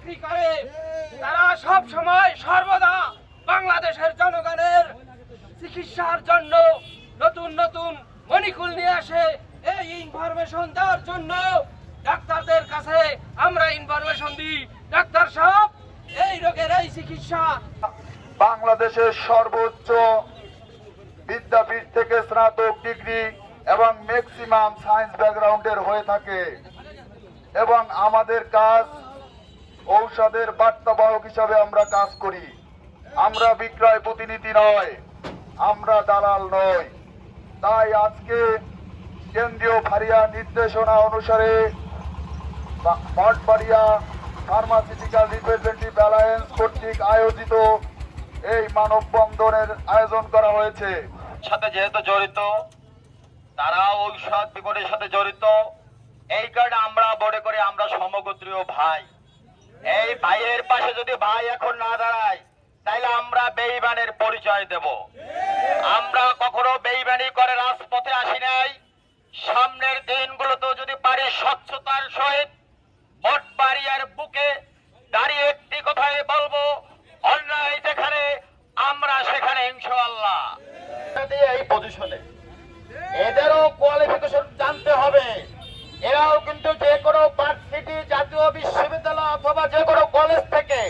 চাকরি করে তারা সব সময় সর্বদা বাংলাদেশের জনগণের চিকিৎসার জন্য নতুন নতুন মনিকুল নিয়ে আসে। এই ইনফরমেশন দেওয়ার জন্য ডাক্তারদের কাছে আমরা ইনফরমেশন দিই, ডাক্তার সাহেব এই রোগের এই চিকিৎসা। বাংলাদেশের সর্বোচ্চ বিদ্যাপীঠ থেকে স্নাতক ডিগ্রি এবং ম্যাক্সিমাম সায়েন্স ব্যাকগ্রাউন্ডের হয়ে থাকে এবং আমাদের কাজ ঔষধের বার্তাবাহক হিসাবে আমরা কাজ করি। আমরা বিক্রয় প্রতিনিধি নয়, আমরা দালাল নই। তাই আজকে কেন্দ্রীয় ফারিয়া নির্দেশনা অনুসারে মঠবাড়িয়া ফার্মাসিউটিক্যাল রিপ্রেজেন্টেটিভ অ্যালায়েন্স কর্তৃক আয়োজিত এই মানববন্ধনের আয়োজন করা হয়েছে। সাথে যেহেতু জড়িত, তারা ঔষধ বিপণের সাথে জড়িত, এই কারণে আমরা মনে করি আমরা সমগোত্রীয় ভাই। এই ভাইয়ের পাশে যদি ভাই এখন না দাঁড়ায় তাইলে আমরা বেঈমানের পরিচয় দেব। আমরা কখনো বেঈমানি করে রাজপথে আসি নাই। সামনের দিনগুলোতেও যদি পারি স্বচ্ছতার সহিত মঠবাড়িয়ার বুকে দাঁড়িয়ে একটি কথাই বলবো, অন্যায় যেখানে আমরা সেখানে ইনশাআল্লাহ। এই পজিশনে এদেরও কোয়ালিফিকেশন জানতে হবে। এরাও কিন্তু যে কোনো ভার্সিটি, জাতীয় বিশ্ববিদ্যালয় অথবা যে কোনো কলেজ থেকে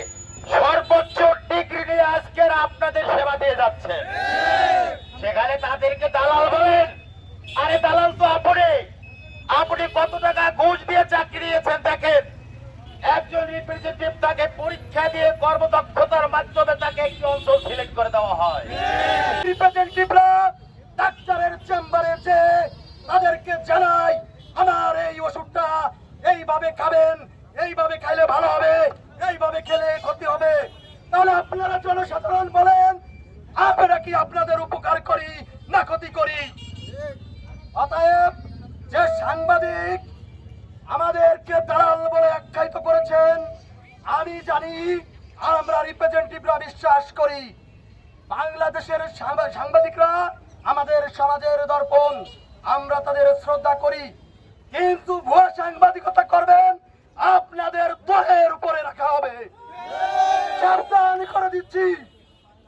সর্বোচ্চ ডিগ্রি নিয়ে আজকের আপনাদের সেবা দিয়ে যাচ্ছে। সেখানে তাদেরকে দালাল বলেন। আরে দালাল তো আপনি কত টাকা ঘুষ দিয়ে চাকরি নিয়েছেন দেখেন। একজন রিপ্রেজেন্টেটিভ তাকে পরীক্ষা দিয়ে কর্মদক্ষতার মাধ্যমে তাকে একটি অঞ্চল সিলেক্ট করে দেওয়া হয়। রিপ্রেজেন্টেটিভরা ডাক্তারের চেম্বারে যে তাদেরকে জানায় আমার এই ওষুধটা এইভাবে খাবেন, এইভাবে খাইলে ভালো হবে, এইভাবে খেলে ক্ষতি হবে। তাহলে আপনারা জনসাধারণ বলেন, আমরা কি আপনাদের উপকার করি না ক্ষতি করি? অতএব যে সাংবাদিক আমাদেরকে দালাল বলে আখ্যায়িত করেছেন, আমি জানি আমরা রিপ্রেজেন্টেটিভরা বিশ্বাস করি বাংলাদেশের সাংবাদিকরা আমাদের সমাজের দর্পণ, আমরা তাদের শ্রদ্ধা করি। কিন্তু ভুয়া সাংবাদিকতা করবেন আপনাদের দলের উপরে রাখা হবে। সাবধান করে দিচ্ছি,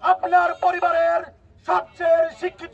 আপনার পরিবারের সবচেয়ে শিক্ষিত